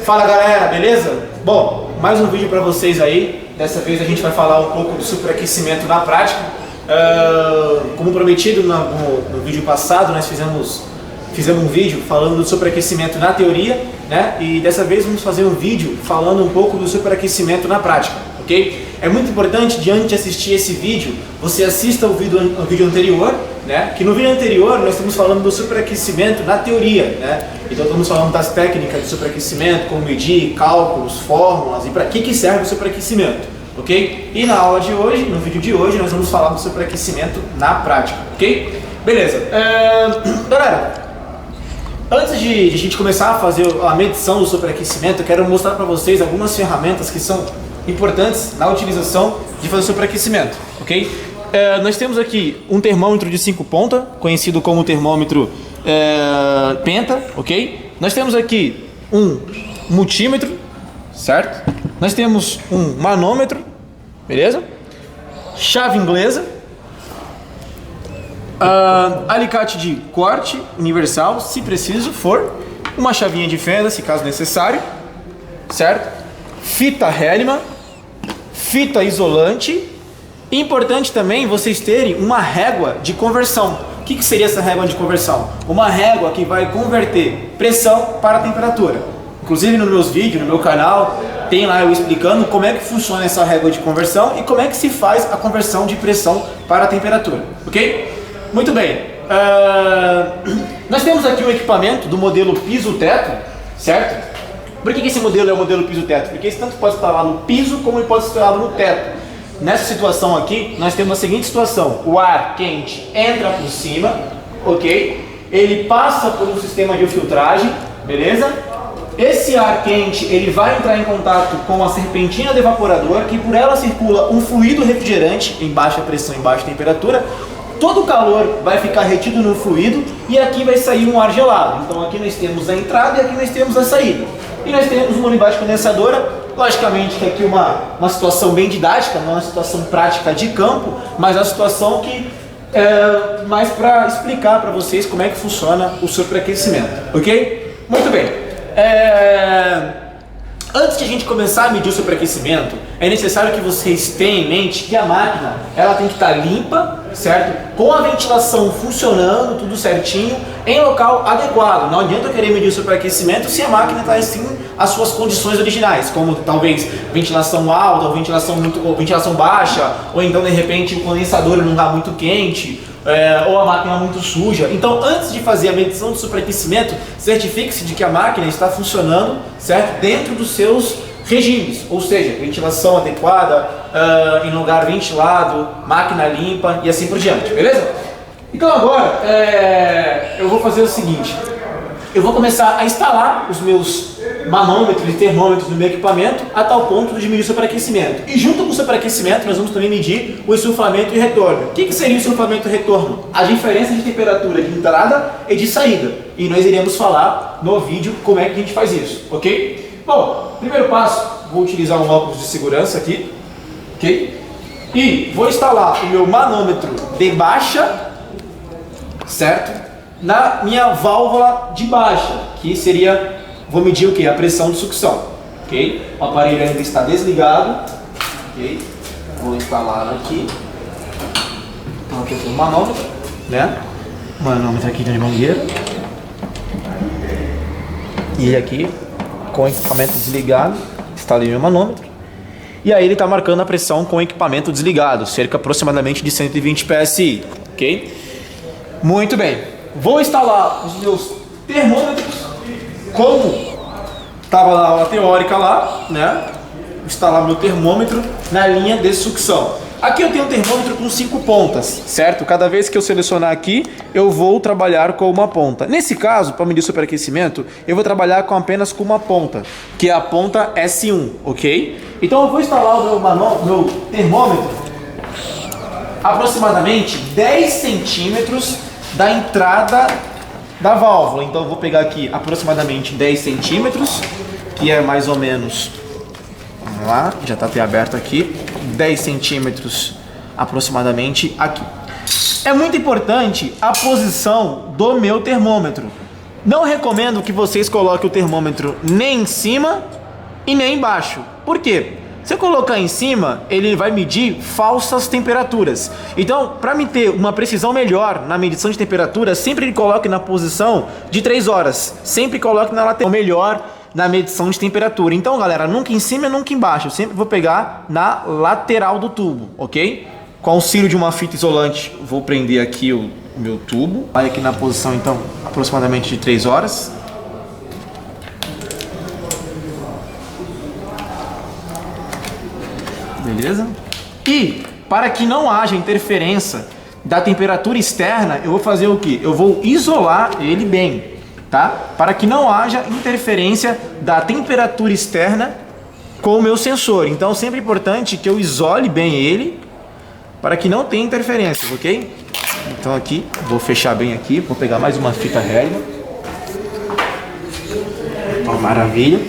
Fala galera, beleza? Bom, mais um vídeo para vocês aí. Dessa vez a gente vai falar um pouco do superaquecimento na prática. Como prometido no vídeo passado, nós fizemos um vídeo falando do superaquecimento na teoria, né? E dessa vez vamos fazer um vídeo falando um pouco do superaquecimento na prática, ok? É muito importante, diante de assistir esse vídeo, você assista o vídeo anterior, né? Que no vídeo anterior nós estamos falando do superaquecimento na teoria, né? Então estamos falando das técnicas de superaquecimento, como medir, cálculos, fórmulas e para que serve o superaquecimento, ok? E na aula de hoje, no vídeo de hoje, nós vamos falar do superaquecimento na prática, ok? Beleza. Galera, antes de a gente começar a fazer a medição do superaquecimento, eu quero mostrar para vocês algumas ferramentas que são importantes na utilização de fazer superaquecimento, ok? Nós temos aqui um termômetro de 5 pontas, conhecido como termômetro penta, ok? Nós temos aqui um multímetro, certo? Nós temos um manômetro, beleza? Chave inglesa, alicate de corte universal, se preciso for, uma chavinha de fenda, se caso necessário, certo? Fita Hellman, fita isolante. Importante também vocês terem uma régua de conversão. O que seria essa régua de conversão? Uma régua que vai converter pressão para temperatura. Inclusive nos meus vídeos, no meu canal, tem lá eu explicando como é que funciona essa régua de conversão e como é que se faz a conversão de pressão para temperatura, ok? Muito bem. Nós temos aqui o equipamento do modelo piso-teto, certo? Por que esse modelo é o modelo piso-teto? Porque esse tanto pode estar lá no piso como ele pode estar lá no teto. Nessa situação aqui, nós temos a seguinte situação: o ar quente entra por cima, ok? Ele passa por um sistema de filtragem, beleza? Esse ar quente ele vai entrar em contato com a serpentina do evaporador, que por ela circula um fluido refrigerante em baixa pressão e baixa temperatura. Todo o calor vai ficar retido no fluido e aqui vai sair um ar gelado. Então aqui nós temos a entrada e aqui nós temos a saída. E nós temos uma unidade condensadora. Logicamente que aqui uma situação bem didática, não é uma situação prática de campo, mas é uma situação que é mais para explicar para vocês como é que funciona o superaquecimento, ok? Muito bem. Antes de a gente começar a medir o superaquecimento, é necessário que vocês tenham em mente que a máquina ela tem que estar limpa, certo? Com a ventilação funcionando, tudo certinho, em local adequado. Não adianta eu querer medir o superaquecimento se a máquina está assim as suas condições originais, como talvez ventilação alta, ou ventilação baixa, ou então de repente o condensador não está muito quente, ou a máquina muito suja. Então, antes de fazer a medição do superaquecimento, certifique-se de que a máquina está funcionando, certo? Dentro dos seus regimes, ou seja, ventilação adequada, em lugar ventilado, máquina limpa e assim por diante, beleza? Então agora, eu vou fazer o seguinte: eu vou começar a instalar os meus manômetros e termômetros no meu equipamento a tal ponto de medir o superaquecimento. E junto com o superaquecimento nós vamos também medir o insuflamento e retorno. O que seria o insuflamento e retorno? A diferença de temperatura de entrada e de saída. E nós iremos falar no vídeo como é que a gente faz isso, ok? Bom, primeiro passo, vou utilizar um óculos de segurança aqui, ok? E vou instalar o meu manômetro de baixa, certo? Na minha válvula de baixa, que seria, vou medir o que? A pressão de sucção, ok? O aparelho ainda está desligado, ok? Vou instalar aqui. Então aqui eu tenho o manômetro, né? O manômetro aqui de mangueira. E aqui, com o equipamento desligado, instalei meu manômetro. E aí ele está marcando a pressão com o equipamento desligado, cerca aproximadamente de 120 PSI, ok? Muito bem. Vou instalar os meus termômetros, como estava na aula teórica lá, né? Vou instalar meu termômetro na linha de sucção. Aqui eu tenho um termômetro com 5 pontas, certo? Cada vez que eu selecionar aqui, eu vou trabalhar com uma ponta. Nesse caso, para medir o superaquecimento, eu vou trabalhar apenas com uma ponta, que é a ponta S1, ok? Então eu vou instalar o meu termômetro aproximadamente 10 centímetros da entrada da válvula. Então eu vou pegar aqui aproximadamente 10 centímetros, que é mais ou menos, vamos lá, já está até aberto aqui, 10 centímetros aproximadamente aqui. É muito importante a posição do meu termômetro. Não recomendo que vocês coloquem o termômetro nem em cima e nem embaixo. Por quê? Se eu colocar em cima, ele vai medir falsas temperaturas. Então, para me ter uma precisão melhor na medição de temperatura, sempre coloque na posição de 3 horas. Sempre coloque na lateral melhor na medição de temperatura. Então, galera, nunca em cima e nunca embaixo. Eu sempre vou pegar na lateral do tubo, ok? Com auxílio de uma fita isolante, vou prender aqui o meu tubo. Vai aqui na posição, então, aproximadamente de 3 horas. Beleza? E para que não haja interferência da temperatura externa, eu vou fazer o que? Eu vou isolar ele bem, tá? Para que não haja interferência da temperatura externa com o meu sensor. Então, sempre é importante que eu isole bem ele para que não tenha interferência, ok? Então aqui, vou fechar bem aqui, vou pegar mais uma fita Hélio. Ó, maravilha.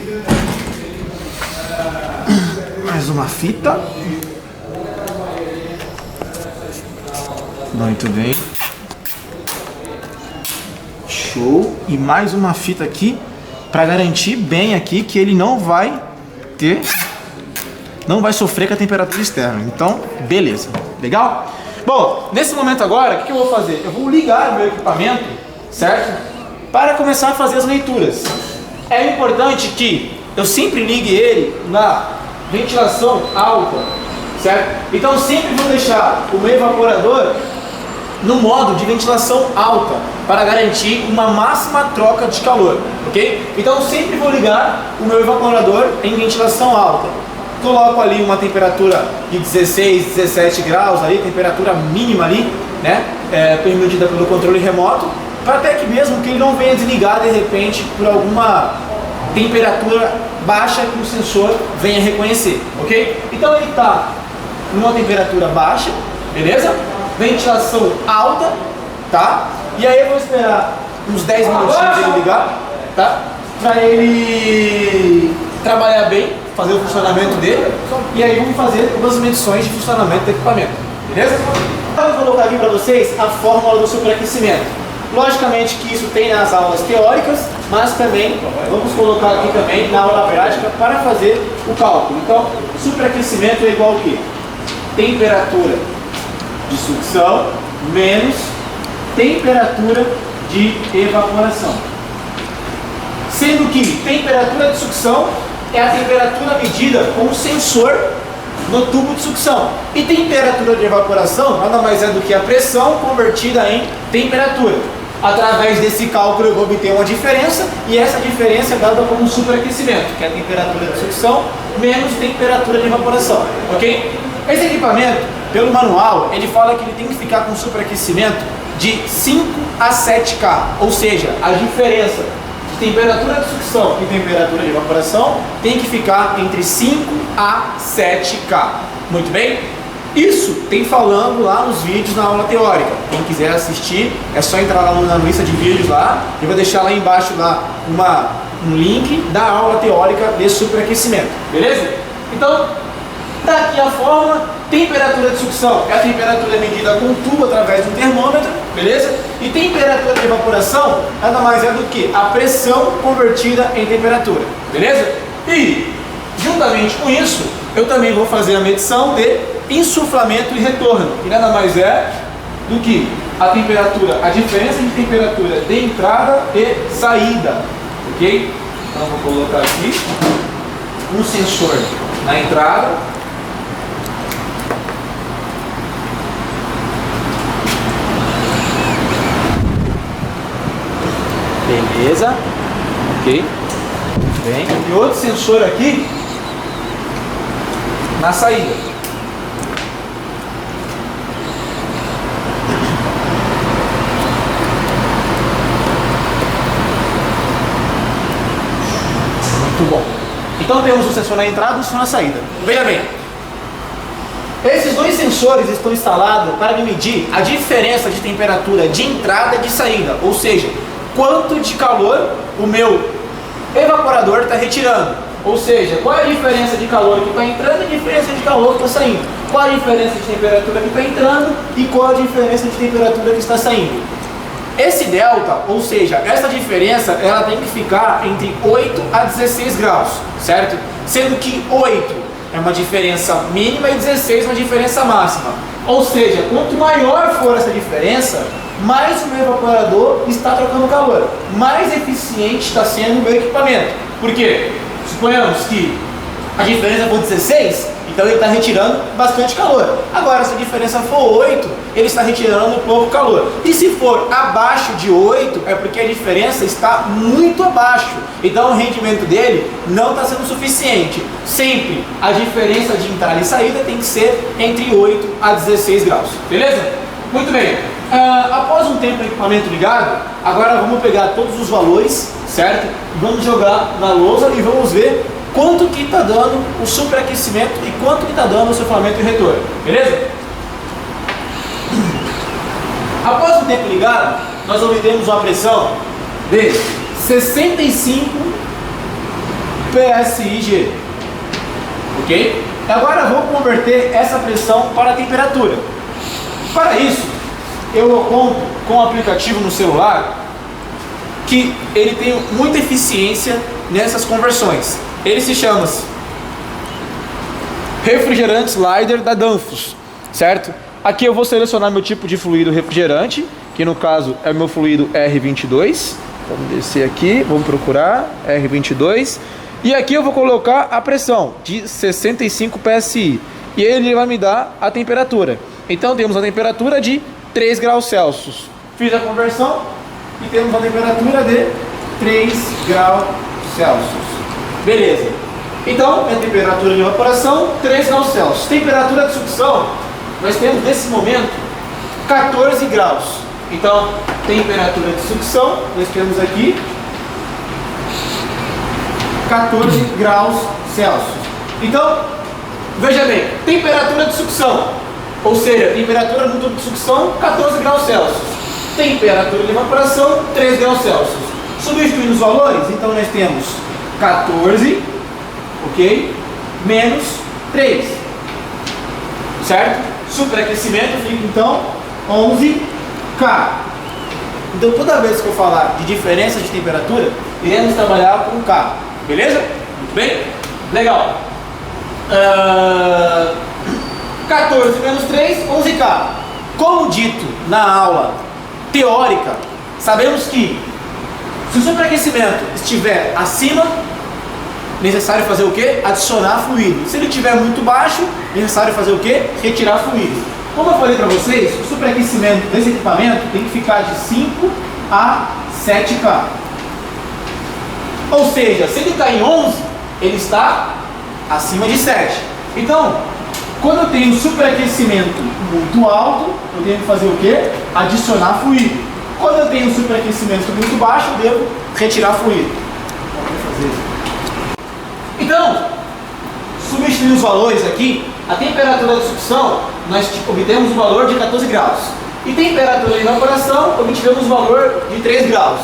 Mais uma fita. Muito bem. Show. E mais uma fita aqui para garantir bem aqui que ele não vai sofrer com a temperatura externa. Então, beleza. Legal? Bom, nesse momento agora, o que eu vou fazer? Eu vou ligar o meu equipamento, certo? Para começar a fazer as leituras. É importante que eu sempre ligue ele na ventilação alta, certo? Então sempre vou deixar o meu evaporador no modo de ventilação alta para garantir uma máxima troca de calor, ok? Então sempre vou ligar o meu evaporador em ventilação alta. Coloco ali uma temperatura de 16, 17 graus, ali, temperatura mínima ali, né? Permitida pelo controle remoto, para até que mesmo que ele não venha desligar de repente por alguma temperatura baixa que o sensor venha reconhecer, ok? Então ele está numa temperatura baixa, beleza? Ventilação alta, tá? E aí eu vou esperar uns 10 minutinhos ele ligar, tá? Para ele trabalhar bem, fazer o funcionamento dele, e aí vamos fazer algumas medições de funcionamento do equipamento, beleza? Eu vou colocar aqui para vocês a fórmula do superaquecimento. Logicamente que isso tem nas aulas teóricas, mas também vamos colocar aqui também na aula prática para fazer o cálculo. Então, superaquecimento é igual a quê? Temperatura de sucção menos temperatura de evaporação. Sendo que temperatura de sucção é a temperatura medida com o sensor no tubo de sucção. E temperatura de evaporação nada mais é do que a pressão convertida em temperatura. Através desse cálculo eu vou obter uma diferença, e essa diferença é dada como superaquecimento, que é a temperatura de sucção menos temperatura de evaporação, ok? Esse equipamento, pelo manual, ele fala que ele tem que ficar com superaquecimento de 5 a 7K, ou seja, a diferença de temperatura de sucção e temperatura de evaporação tem que ficar entre 5 a 7K. Muito bem? Isso tem falando lá nos vídeos na aula teórica. Quem quiser assistir, é só entrar lá na lista de vídeos lá. Eu vou deixar lá embaixo lá um link da aula teórica de superaquecimento. Beleza? Então, tá aqui a fórmula. Temperatura de sucção é a temperatura medida com o tubo através de um termômetro, beleza? E temperatura de evaporação nada mais é do que a pressão convertida em temperatura, beleza? E, juntamente com isso, eu também vou fazer a medição de insuflamento e retorno, que nada mais é do que a temperatura, a diferença de temperatura de entrada e saída, ok? Então vou colocar aqui um sensor na entrada. Beleza, ok, bem, e outro sensor aqui na saída. Muito bom. Então temos o sensor na entrada e o sensor na saída. Veja bem, esses dois sensores estão instalados para medir a diferença de temperatura de entrada e de saída, ou seja, quanto de calor o meu evaporador está retirando. Ou seja, qual é a diferença de calor que está entrando e a diferença de calor que está saindo. Qual a diferença de temperatura que está entrando e qual a diferença de temperatura que está saindo. Esse delta, ou seja, essa diferença, ela tem que ficar entre 8 a 16 graus, certo? Sendo que 8 é uma diferença mínima e 16 é uma diferença máxima. Ou seja, quanto maior for essa diferença, mais o meu evaporador está trocando calor, mais eficiente está sendo o meu equipamento. Por quê? Suponhamos que a diferença for 16, então ele está retirando bastante calor. Agora, se a diferença for 8, ele está retirando pouco calor. E se for abaixo de 8, é porque a diferença está muito abaixo. Então o rendimento dele não está sendo suficiente. Sempre a diferença de entrada e saída tem que ser entre 8 a 16 graus. Beleza? Muito bem. Após um tempo do equipamento ligado, agora vamos pegar todos os valores, certo? Vamos jogar na lousa e vamos ver quanto que está dando o superaquecimento e quanto que está dando o soflamento e retorno, beleza? Após o tempo ligado, nós obtemos uma pressão de 65 PSIG, ok? Agora vou converter essa pressão para a temperatura. Para isso, eu conto com um aplicativo no celular que ele tem muita eficiência nessas conversões. Ele se chama Refrigerante Slider da Danfoss, certo? Aqui eu vou selecionar meu tipo de fluido refrigerante, que no caso é o meu fluido R22. Vamos descer aqui, vamos procurar R22. E aqui eu vou colocar a pressão de 65 PSI. E ele vai me dar a temperatura. Então temos a temperatura de 3 graus Celsius. Fiz a conversão e temos a temperatura de 3 graus Celsius. Beleza. Então, a temperatura de evaporação, 3 graus Celsius. Temperatura de sucção, nós temos nesse momento 14 graus. Então, temperatura de sucção, nós temos aqui 14 graus Celsius. Então, veja bem, temperatura de sucção, ou seja, temperatura no tubo de sucção, 14 graus Celsius. Temperatura de evaporação, 3 graus Celsius. Substituindo os valores, então nós temos 14, ok? Menos 3, certo? Superaquecimento fica então 11K. Então toda vez que eu falar de diferença de temperatura, iremos trabalhar com K, beleza? Muito bem? Legal. 14 menos 3, 11K. Como dito na aula teórica, sabemos que se o superaquecimento estiver acima, necessário fazer o que? Adicionar fluido. Se ele estiver muito baixo, necessário fazer o que? Retirar fluido. Como eu falei para vocês, o superaquecimento desse equipamento tem que ficar de 5 a 7K. Ou seja, se ele está em 11, ele está acima de 7. Então, quando eu tenho superaquecimento muito alto, eu tenho que fazer o que? Adicionar fluido. Quando eu tenho superaquecimento muito baixo, eu devo retirar fluido. Vamos fazer isso. Então, substituindo os valores aqui, a temperatura de sucção, nós obtemos o valor de 14 graus. E temperatura de evaporação, obtivemos o valor de 3 graus.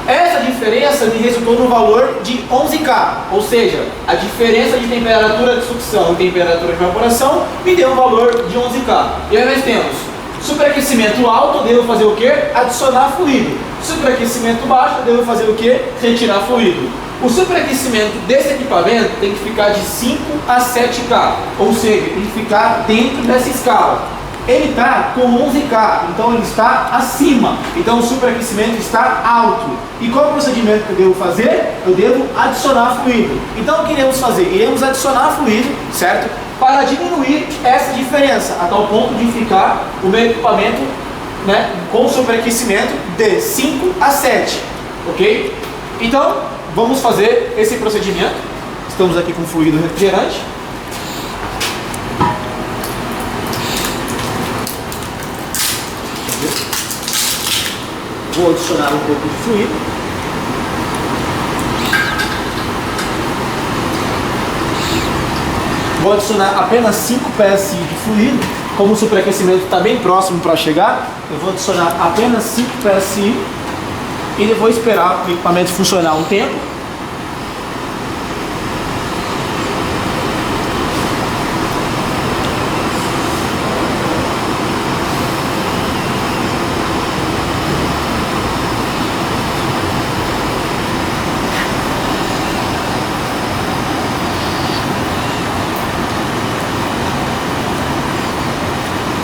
Essa diferença me resultou no valor de 11K, ou seja, a diferença de temperatura de sucção e temperatura de evaporação me deu um valor de 11K. E aí nós temos superaquecimento alto, devo fazer o que? Adicionar fluido. Superaquecimento baixo, devo fazer o que? Retirar fluido. O superaquecimento desse equipamento tem que ficar de 5 a 7K, ou seja, tem que ficar dentro dessa escala. Ele está com 11K, então ele está acima, então o superaquecimento está alto. E qual é o procedimento que eu devo fazer? Eu devo adicionar fluido. Então o que iremos fazer? Iremos adicionar fluido, certo? Para diminuir essa diferença, a tal ponto de ficar o meu equipamento, né, com superaquecimento de 5 a 7, ok? Então, vamos fazer esse procedimento. Estamos aqui com fluido refrigerante. Vou adicionar um pouco de fluido. Vou adicionar apenas 5 PSI de fluido. Como o superaquecimento está bem próximo para chegar, eu vou adicionar apenas 5 PSI e vou esperar o equipamento funcionar um tempo.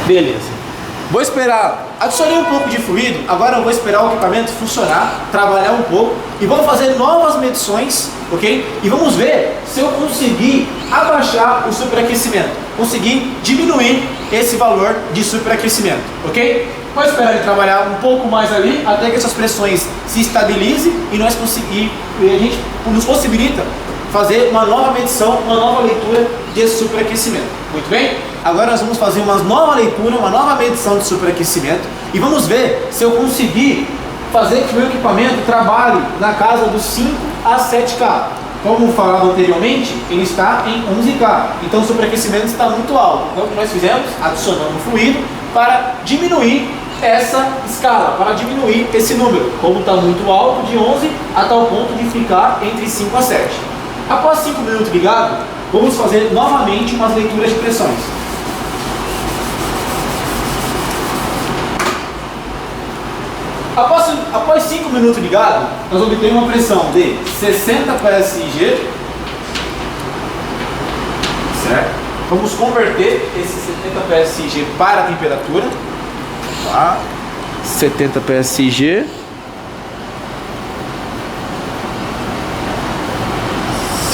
Beleza. Vou esperar, adicionei um pouco de fluido, agora eu vou esperar o equipamento funcionar, trabalhar um pouco e vamos fazer novas medições, ok? E vamos ver se eu conseguir abaixar o superaquecimento, conseguir diminuir esse valor de superaquecimento, ok? Vou esperar ele trabalhar um pouco mais ali, até que essas pressões se estabilizem e a gente nos possibilita fazer uma nova medição, uma nova leitura desse superaquecimento. Muito bem? Agora nós vamos fazer uma nova leitura, uma nova medição de superaquecimento e vamos ver se eu conseguir fazer que o meu equipamento trabalhe na casa dos 5 a 7K. Como falado anteriormente, ele está em 11K, então o superaquecimento está muito alto. Então o que nós fizemos? Adicionamos fluido para diminuir essa escala, para diminuir esse número, como está muito alto, de 11 a tal ponto de ficar entre 5 a 7. Após 5 minutos ligado, vamos fazer novamente umas leituras de pressões. Após 5 minutos ligado, nós obtemos uma pressão de 60 psig, certo? Vamos converter esse 70 psig para a temperatura. Tá? 70 psig.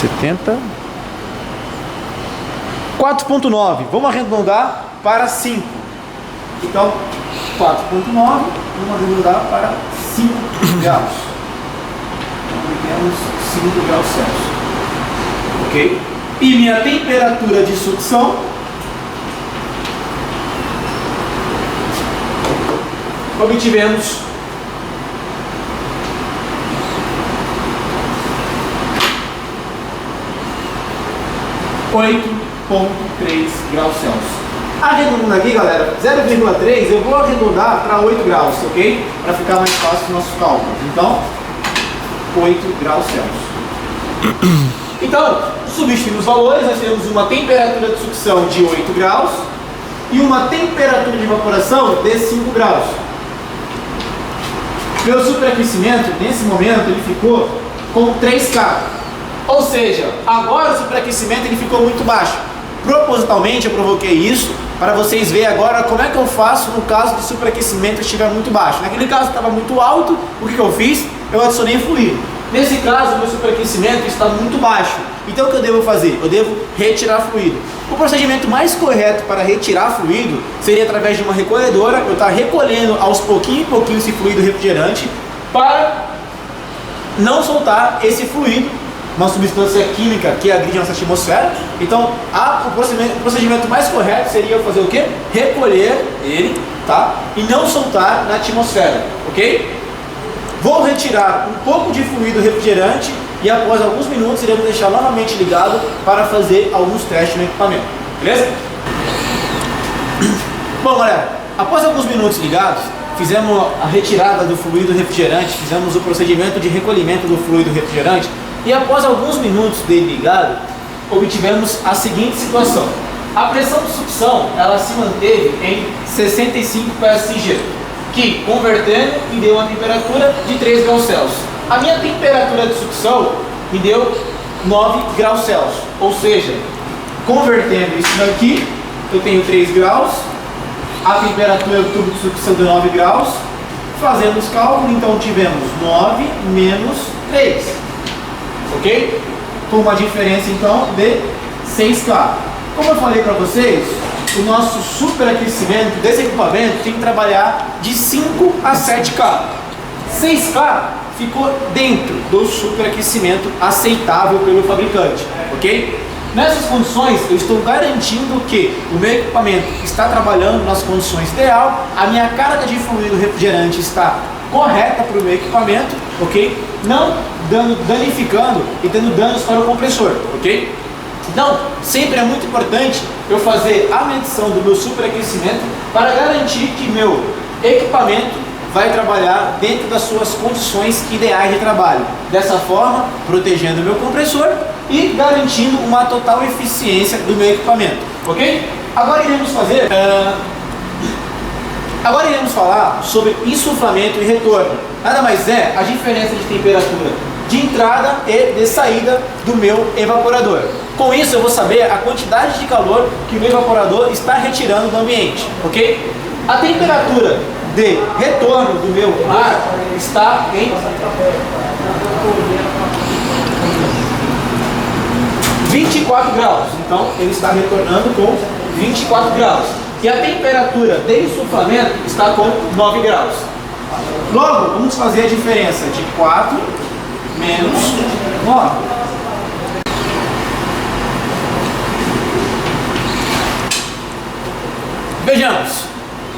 70. 4.9. Vamos arredondar para 5. Então, 4.9, vamos arredondar para 5 graus. Então, temos 5 graus Celsius. Ok? E minha temperatura de sucção obtivemos 8.3 graus Celsius. Arredondando aqui, galera, 0,3 eu vou arredondar para 8 graus, ok? Para ficar mais fácil os nossos cálculos. Então, 8 graus Celsius. Então, substituindo os valores, nós temos uma temperatura de sucção de 8 graus e uma temperatura de evaporação de 5 graus. Meu superaquecimento, nesse momento, ele ficou com 3K. Ou seja, agora o superaquecimento ele ficou muito baixo. Propositalmente eu provoquei isso para vocês verem agora como é que eu faço no caso de superaquecimento estiver muito baixo. Naquele caso estava muito alto, o que eu fiz? Eu adicionei fluido. Nesse caso, o meu superaquecimento está muito baixo. Então o que eu devo fazer? Eu devo retirar fluido. O procedimento mais correto para retirar fluido seria através de uma recolhedora. Eu estou recolhendo aos pouquinho em pouquinho esse fluido refrigerante para não soltar esse fluido, uma substância química que agride a nossa atmosfera. Então, o procedimento mais correto seria eu fazer o quê? Recolher ele, tá? E não soltar na atmosfera, ok? Vou retirar um pouco de fluido refrigerante e após alguns minutos iremos deixar novamente ligado para fazer alguns testes no equipamento, beleza? Bom, galera, após alguns minutos ligados, fizemos a retirada do fluido refrigerante, fizemos o procedimento de recolhimento do fluido refrigerante e após alguns minutos dele ligado, obtivemos a seguinte situação. A pressão de sucção, ela se manteve em 65 psig, que convertendo me deu uma temperatura de 3 graus Celsius. A minha temperatura de sucção me deu 9 graus Celsius, ou seja, convertendo isso daqui, eu tenho 3 graus, a temperatura do tubo de sucção de 9 graus, fazendo os cálculos, então tivemos 9 menos 3, ok? Com uma diferença então de 6K. Como eu falei para vocês, o nosso superaquecimento desse equipamento tem que trabalhar de 5 a 7K. 6K ficou dentro do superaquecimento aceitável pelo fabricante, ok? Nessas condições, eu estou garantindo que o meu equipamento está trabalhando nas condições ideal, a minha carga de fluido refrigerante está correta para o meu equipamento, ok? Não danificando e tendo danos para o compressor, ok? Então, sempre é muito importante eu fazer a medição do meu superaquecimento para garantir que meu equipamento vai trabalhar dentro das suas condições ideais de trabalho. Dessa forma, protegendo o meu compressor e garantindo uma total eficiência do meu equipamento, ok? Agora iremos falar sobre insuflamento e retorno. Nada mais é a diferença de temperatura de entrada e de saída do meu evaporador. Com isso eu vou saber a quantidade de calor que o meu evaporador está retirando do ambiente, ok? A temperatura de retorno do meu ar está em 24 graus, então ele está retornando com 24 graus. E a temperatura de insuflamento está com 9 graus. Logo, vamos fazer a diferença de 4 menos 9. Vejamos.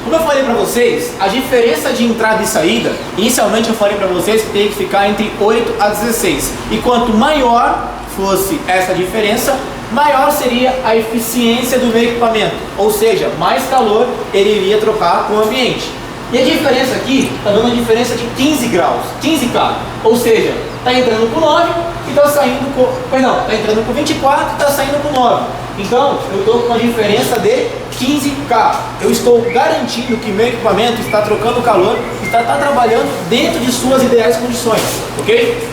Como eu falei para vocês, a diferença de entrada e saída, inicialmente eu falei para vocês que tem que ficar entre 8 a 16. E quanto maior fosse essa diferença, maior seria a eficiência do meu equipamento. Ou seja, mais calor ele iria trocar com o ambiente. E a diferença aqui está dando uma diferença de 15 graus, 15 K. Ou seja, está entrando com 9 e está saindo com... Perdão, está entrando com 24 e está saindo com 9. Então, eu estou com uma diferença de 15K. Eu estou garantindo que meu equipamento está trocando calor, está trabalhando dentro de suas ideais condições, ok?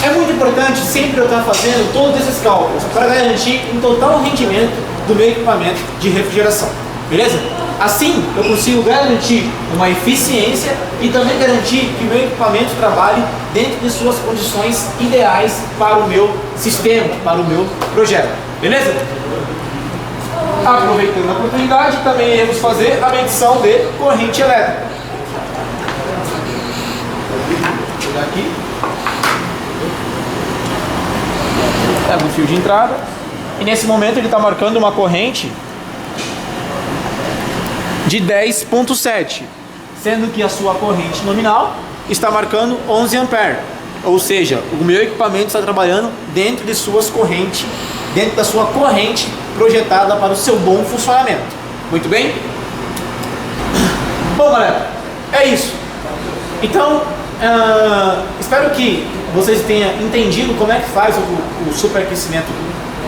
É muito importante sempre eu estar fazendo todos esses cálculos para garantir um total rendimento do meu equipamento de refrigeração, beleza? Assim, eu consigo garantir uma eficiência e também garantir que meu equipamento trabalhe dentro de suas condições ideais para o meu sistema, para o meu projeto, beleza? Aproveitando a oportunidade, também iremos fazer a medição de corrente elétrica. Vou pegar aqui. Pega o fio de entrada e nesse momento ele está marcando uma corrente de 10.7, sendo que a sua corrente nominal está marcando 11 ampere, ou seja, o meu equipamento está trabalhando dentro de suas correntes, dentro da sua corrente projetada para o seu bom funcionamento. Muito bem? Bom, galera, é isso. Então, espero que vocês tenham entendido como é que faz o superaquecimento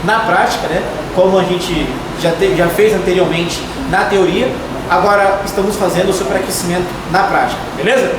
na prática, né? Como a gente já fez anteriormente na teoria. Agora estamos fazendo o superaquecimento na prática, beleza?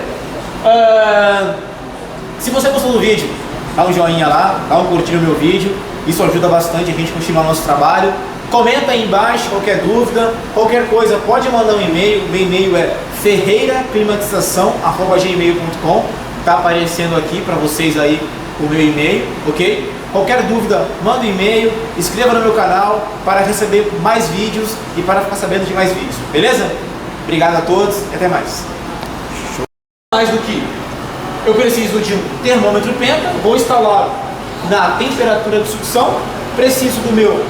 Se você gostou do vídeo, dá um joinha lá, dá um curtir no meu vídeo, isso ajuda bastante a gente a continuar nosso trabalho. Comenta aí embaixo qualquer dúvida, qualquer coisa, pode mandar um e-mail. Meu e-mail é ferreiraclimatização@gmail.com. Tá aparecendo aqui para vocês aí o meu e-mail, ok? Qualquer dúvida, manda um e-mail, inscreva no meu canal para receber mais vídeos e para ficar sabendo de mais vídeos, beleza? Obrigado a todos e até mais. Mais do que eu preciso de um termômetro penta, vou instalar na temperatura de sucção, preciso do meu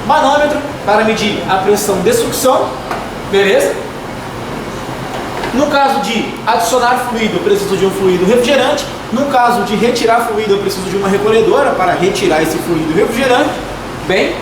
manômetro para medir a pressão de sucção, beleza? No caso de adicionar fluido, eu preciso de um fluido refrigerante. No caso de retirar fluido, eu preciso de uma recolhedora para retirar esse fluido refrigerante. Bem,